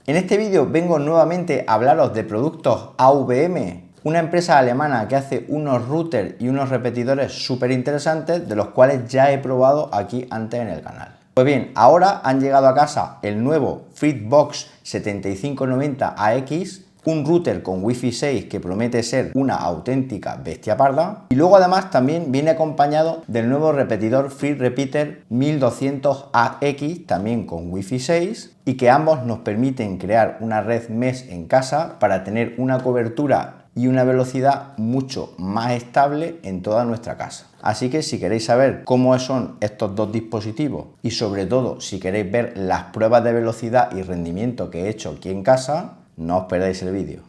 En este vídeo vengo nuevamente a hablaros de productos AVM, una empresa alemana que hace unos routers y unos repetidores súper interesantes, de los cuales ya he probado aquí antes en el canal. Pues bien, ahora han llegado a casa el nuevo Fritzbox 7590AX, un router con Wi-Fi 6 que promete ser una auténtica bestia parda, y luego además también viene acompañado del nuevo repetidor FreeRepeater 1200AX, también con Wi-Fi 6, y que ambos nos permiten crear una red mesh en casa para tener una cobertura y una velocidad mucho más estable en toda nuestra casa. Así que si queréis saber cómo son estos dos dispositivos y sobre todo si queréis ver las pruebas de velocidad y rendimiento que he hecho aquí en casa, no os perdáis el vídeo.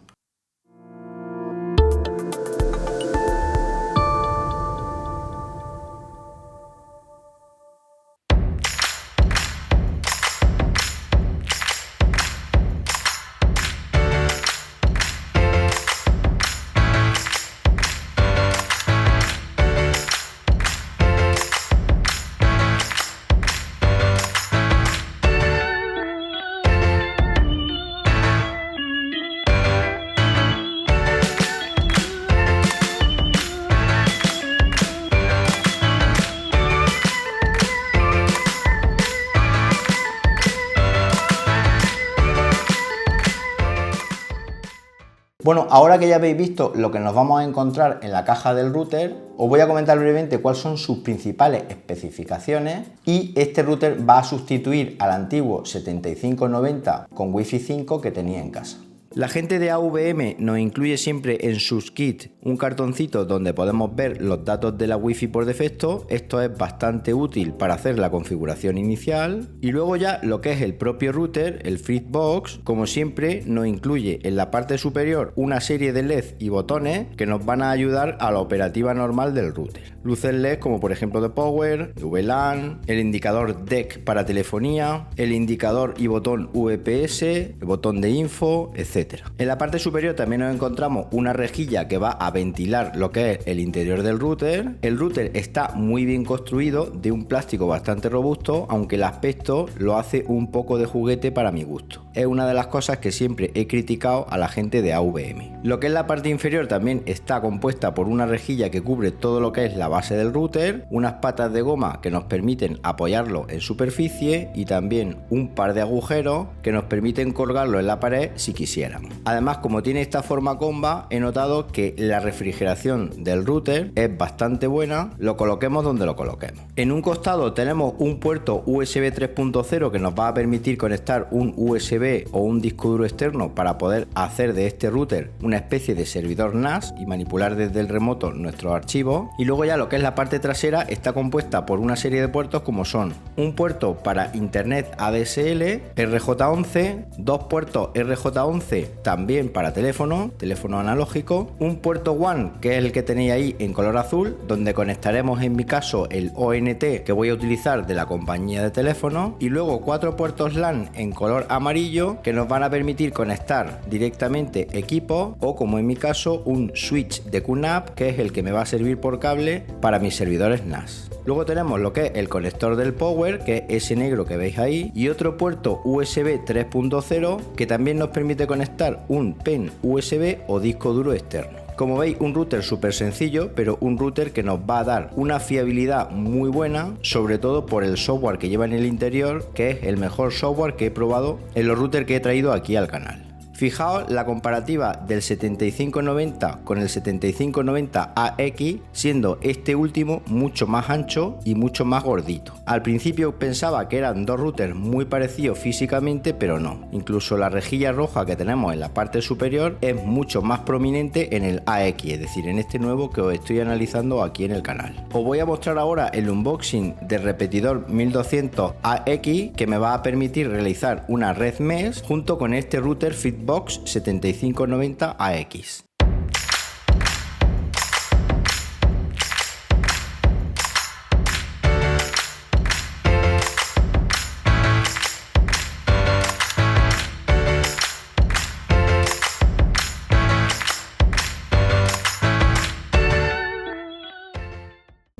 Bueno, ahora que ya habéis visto lo que nos vamos a encontrar en la caja del router, os voy a comentar brevemente cuáles son sus principales especificaciones, y este router va a sustituir al antiguo 7590 con Wi-Fi 5 que tenía en casa. La gente de AVM nos incluye siempre en sus kits un cartoncito donde podemos ver los datos de la Wi-Fi por defecto. Esto es bastante útil para hacer la configuración inicial. Y luego ya lo que es el propio router, el Fritzbox, como siempre nos incluye en la parte superior una serie de LED y botones que nos van a ayudar a la operativa normal del router. Luces LED como por ejemplo de Power, de VLAN, el indicador DEC para telefonía, el indicador y botón VPS, el botón de info, etc. En la parte superior también nos encontramos una rejilla que va a ventilar lo que es el interior del router. El router está muy bien construido, de un plástico bastante robusto, aunque el aspecto lo hace un poco de juguete para mi gusto. Es una de las cosas que siempre he criticado a la gente de AVM. Lo que es la parte inferior también está compuesta por una rejilla que cubre todo lo que es la base del router, unas patas de goma que nos permiten apoyarlo en superficie y también un par de agujeros que nos permiten colgarlo en la pared si quisiéramos. Además, como tiene esta forma comba, he notado que la refrigeración del router es bastante buena, lo coloquemos donde lo coloquemos. En un costado tenemos un puerto USB 3.0 que nos va a permitir conectar un USB o un disco duro externo para poder hacer de este router una especie de servidor NAS y manipular desde el remoto nuestros archivos. Y luego ya lo que es la parte trasera está compuesta por una serie de puertos como son un puerto para internet ADSL RJ11, dos puertos RJ11 también para teléfono analógico, un puerto WAN que es el que tenéis ahí en color azul, donde conectaremos en mi caso el ONT que voy a utilizar de la compañía de teléfono, y luego cuatro puertos LAN en color amarillo que nos van a permitir conectar directamente equipos o, como en mi caso, un switch de QNAP que es el que me va a servir por cable para mis servidores NAS. Luego tenemos lo que es el conector del Power, que es ese negro que veis ahí, y otro puerto USB 3.0 que también nos permite conectar un pen USB o disco duro externo. Como veis, un router súper sencillo, pero un router que nos va a dar una fiabilidad muy buena, sobre todo por el software que lleva en el interior, que es el mejor software que he probado en los routers que he traído aquí al canal. Fijaos la comparativa del 7590 con el 7590AX, siendo este último mucho más ancho y mucho más gordito. Al principio pensaba que eran dos routers muy parecidos físicamente, pero no. Incluso la rejilla roja que tenemos en la parte superior es mucho más prominente en el AX, es decir, en este nuevo que os estoy analizando aquí en el canal. Os voy a mostrar ahora el unboxing del repetidor 1200AX, que me va a permitir realizar una red mesh junto con este router Fritzbox 7590AX.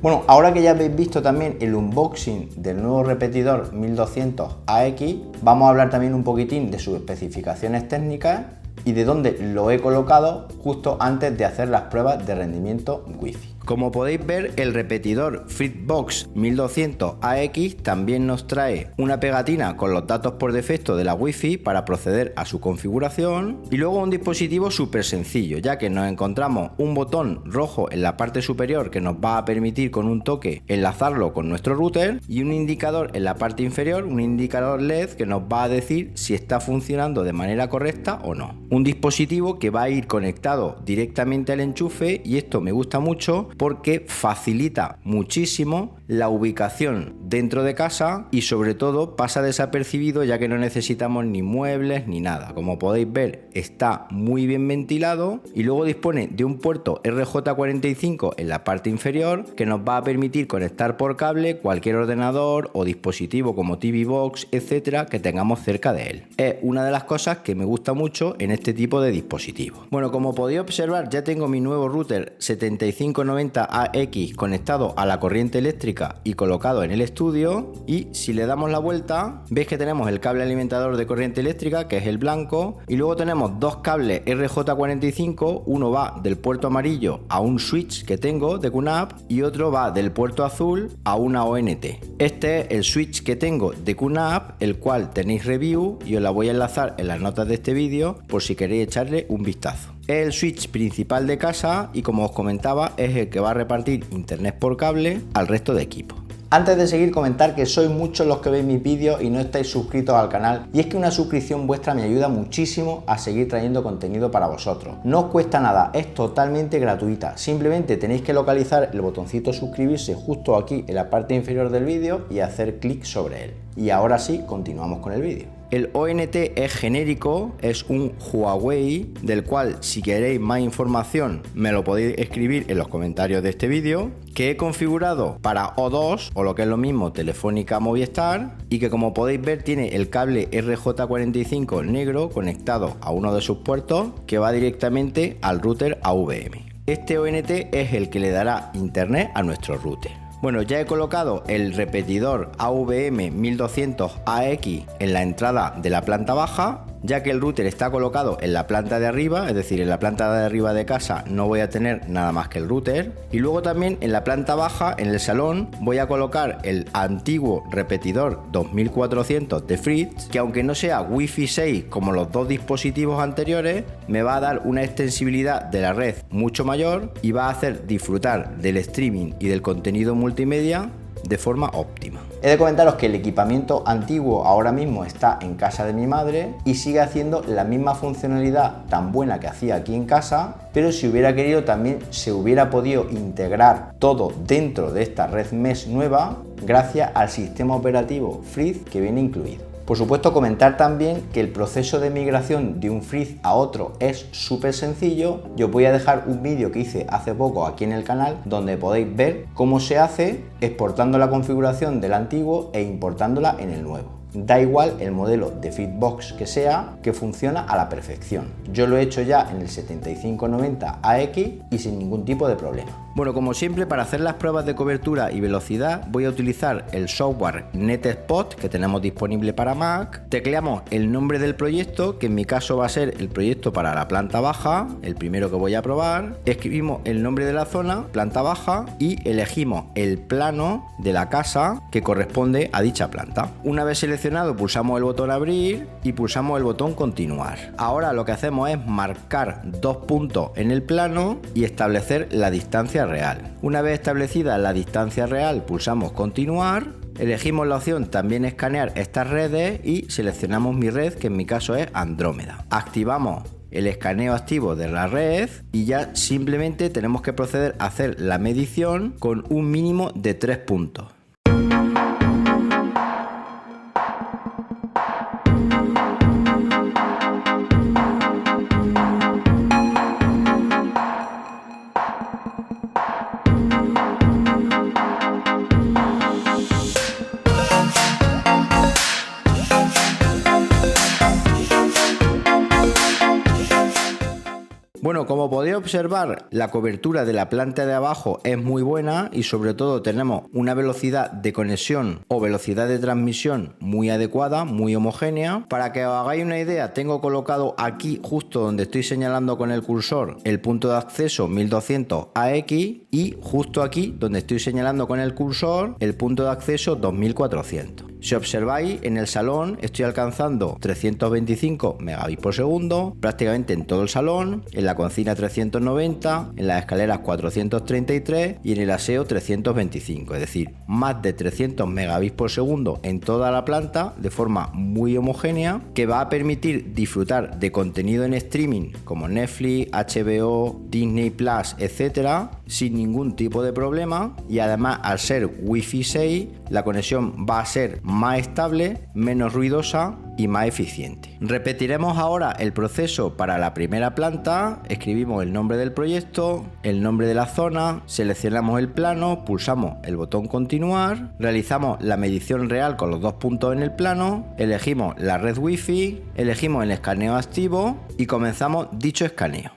Bueno, ahora que ya habéis visto también el unboxing del nuevo repetidor 1200AX, vamos a hablar también un poquitín de sus especificaciones técnicas y de dónde lo he colocado justo antes de hacer las pruebas de rendimiento Wi-Fi. Como podéis ver, el repetidor Fritzbox 1200AX también nos trae una pegatina con los datos por defecto de la Wi-Fi para proceder a su configuración y luego un dispositivo súper sencillo, ya que nos encontramos un botón rojo en la parte superior que nos va a permitir con un toque enlazarlo con nuestro router y un indicador en la parte inferior, un indicador LED que nos va a decir si está funcionando de manera correcta o no. Un dispositivo que va a ir conectado directamente al enchufe y esto me gusta mucho porque facilita muchísimo la ubicación dentro de casa y sobre todo pasa desapercibido ya que no necesitamos ni muebles ni nada. Como podéis ver, está muy bien ventilado y luego dispone de un puerto RJ45 en la parte inferior que nos va a permitir conectar por cable cualquier ordenador o dispositivo como TV Box, etcétera, que tengamos cerca de él. Es una de las cosas que me gusta mucho en este tipo de dispositivos. Bueno, como podéis observar, ya tengo mi nuevo router 7590AX conectado a la corriente eléctrica y colocado en el estudio, y si le damos la vuelta veis que tenemos el cable alimentador de corriente eléctrica, que es el blanco, y luego tenemos dos cables RJ45, uno va del puerto amarillo a un switch que tengo de QNAP y otro va del puerto azul a una ONT. Este es el switch que tengo de QNAP, el cual tenéis review y os la voy a enlazar en las notas de este vídeo por si queréis echarle un vistazo. Es el switch principal de casa y, como os comentaba, es el que va a repartir internet por cable al resto de equipos. Antes de seguir, comentar que sois muchos los que veis mis vídeos y no estáis suscritos al canal, y es que una suscripción vuestra me ayuda muchísimo a seguir trayendo contenido para vosotros. No os cuesta nada, es totalmente gratuita, simplemente tenéis que localizar el botoncito suscribirse justo aquí en la parte inferior del vídeo y hacer clic sobre él. Y ahora sí, continuamos con el vídeo. El ONT es genérico, es un Huawei, del cual si queréis más información me lo podéis escribir en los comentarios de este vídeo, que he configurado para O2 o lo que es lo mismo Telefónica Movistar, y que como podéis ver tiene el cable RJ45 negro conectado a uno de sus puertos que va directamente al router AVM. Este ONT es el que le dará internet a nuestro router. Bueno, ya he colocado el repetidor AVM 1200AX en la entrada de la planta baja, ya que el router está colocado en la planta de arriba, es decir, en la planta de arriba de casa no voy a tener nada más que el router. Y luego también en la planta baja, en el salón, voy a colocar el antiguo repetidor 2400 de Fritz, que aunque no sea Wi-Fi 6 como los dos dispositivos anteriores, me va a dar una extensibilidad de la red mucho mayor y va a hacer disfrutar del streaming y del contenido multimedia de forma óptima. He de comentaros que el equipamiento antiguo ahora mismo está en casa de mi madre y sigue haciendo la misma funcionalidad tan buena que hacía aquí en casa, pero si hubiera querido también se hubiera podido integrar todo dentro de esta red mesh nueva gracias al sistema operativo Fritz que viene incluido. Por supuesto, comentar también que el proceso de migración de un Fritz a otro es súper sencillo. Yo voy a dejar un vídeo que hice hace poco aquí en el canal donde podéis ver cómo se hace exportando la configuración del antiguo e importándola en el nuevo. Da igual el modelo de Fritzbox que sea, que funciona a la perfección. Yo lo he hecho ya en el 7590AX y sin ningún tipo de problema. Bueno, como siempre, para hacer las pruebas de cobertura y velocidad voy a utilizar el software NetSpot que tenemos disponible para Mac. Tecleamos el nombre del proyecto, que en mi caso va a ser el proyecto para la planta baja, el primero que voy a probar. Escribimos el nombre de la zona, planta baja, y elegimos el plano de la casa que corresponde a dicha planta. Una vez seleccionado, pulsamos el botón abrir y pulsamos el botón continuar. Ahora lo que hacemos es marcar dos puntos en el plano y establecer la distancia real. Una vez establecida la distancia real, pulsamos continuar, elegimos la opción también escanear estas redes y seleccionamos mi red, que en mi caso es Andrómeda. Activamos el escaneo activo de la red y ya simplemente tenemos que proceder a hacer la medición con un mínimo de 3 puntos. Bueno, como podéis observar, la cobertura de la planta de abajo es muy buena y sobre todo tenemos una velocidad de conexión o velocidad de transmisión muy adecuada, muy homogénea. Para que os hagáis una idea, tengo colocado aquí justo donde estoy señalando con el cursor el punto de acceso 1200 AX y justo aquí donde estoy señalando con el cursor el punto de acceso 2400. Si observáis, en el salón estoy alcanzando 325 megabits por segundo, prácticamente en todo el salón, en la cocina 390, en las escaleras 433 y en el aseo 325, es decir, más de 300 megabits por segundo en toda la planta de forma muy homogénea, que va a permitir disfrutar de contenido en streaming como Netflix, HBO, Disney Plus, etcétera, sin ningún tipo de problema. Y además, al ser Wi-Fi 6, la conexión va a ser más estable, menos ruidosa y más eficiente. Repetiremos ahora el proceso para la primera planta. Escribimos el nombre del proyecto, el nombre de la zona, seleccionamos el plano, pulsamos el botón continuar, realizamos la medición real con los dos puntos en el plano, elegimos la red Wi-Fi, elegimos el escaneo activo y comenzamos dicho escaneo.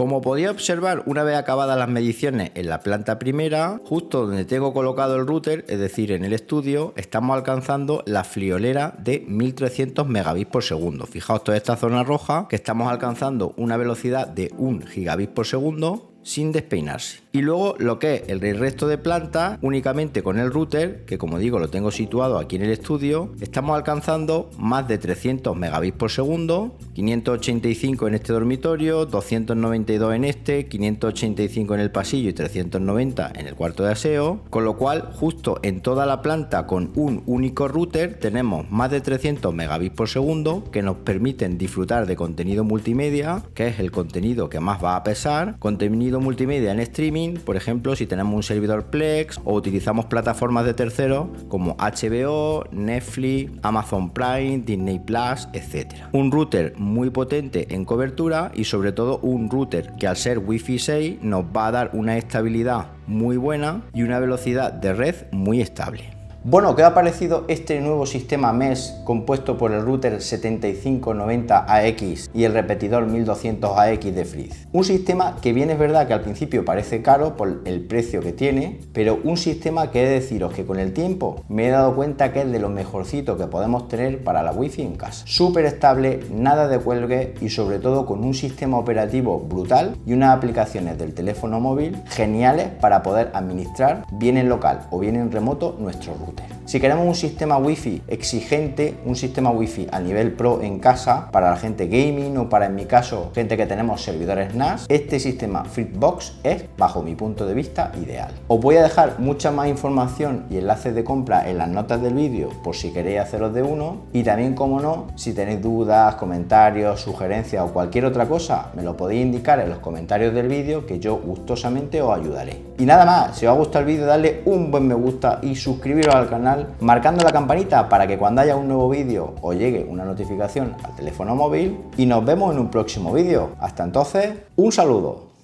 Como podéis observar, una vez acabadas las mediciones en la planta primera, justo donde tengo colocado el router, es decir, en el estudio, estamos alcanzando la friolera de 1300 megabits por segundo. Fijaos toda esta zona roja, que estamos alcanzando una velocidad de 1 gigabit por segundo sin despeinarse. Y luego lo que es el resto de plantas, únicamente con el router, que como digo lo tengo situado aquí en el estudio, estamos alcanzando más de 300 megabits por segundo, 585 en este dormitorio, 292 en este, 585 en el pasillo y 390 en el cuarto de aseo, con lo cual justo en toda la planta con un único router tenemos más de 300 megabits por segundo que nos permiten disfrutar de contenido multimedia, que es el contenido que más va a pesar, contenido multimedia en streaming, por ejemplo si tenemos un servidor Plex o utilizamos plataformas de terceros como HBO, Netflix, Amazon Prime, Disney Plus, etc. Un router muy potente en cobertura y sobre todo un router que al ser Wi-Fi 6 nos va a dar una estabilidad muy buena y una velocidad de red muy estable. Bueno, ¿qué os ha parecido este nuevo sistema Mesh compuesto por el router 7590AX y el repetidor 1200AX de Friz? Un sistema que bien es verdad que al principio parece caro por el precio que tiene, pero un sistema que he de deciros que con el tiempo me he dado cuenta que es de lo mejorcito que podemos tener para la Wi-Fi en casa. Súper estable, nada de cuelgue y sobre todo con un sistema operativo brutal y unas aplicaciones del teléfono móvil geniales para poder administrar bien en local o bien en remoto nuestro router. Si queremos un sistema Wi-Fi exigente, un sistema Wi-Fi a nivel pro en casa, para la gente gaming o para, en mi caso, gente que tenemos servidores NAS, este sistema Fritzbox es, bajo mi punto de vista, ideal. Os voy a dejar mucha más información y enlaces de compra en las notas del vídeo por si queréis haceros de uno, y también, como no, si tenéis dudas, comentarios, sugerencias o cualquier otra cosa, me lo podéis indicar en los comentarios del vídeo que yo gustosamente os ayudaré. Y nada más, si os ha gustado el vídeo, darle un buen me gusta y suscribiros al canal marcando la campanita para que cuando haya un nuevo vídeo os llegue una notificación al teléfono móvil, y nos vemos en un próximo vídeo. Hasta entonces, un saludo.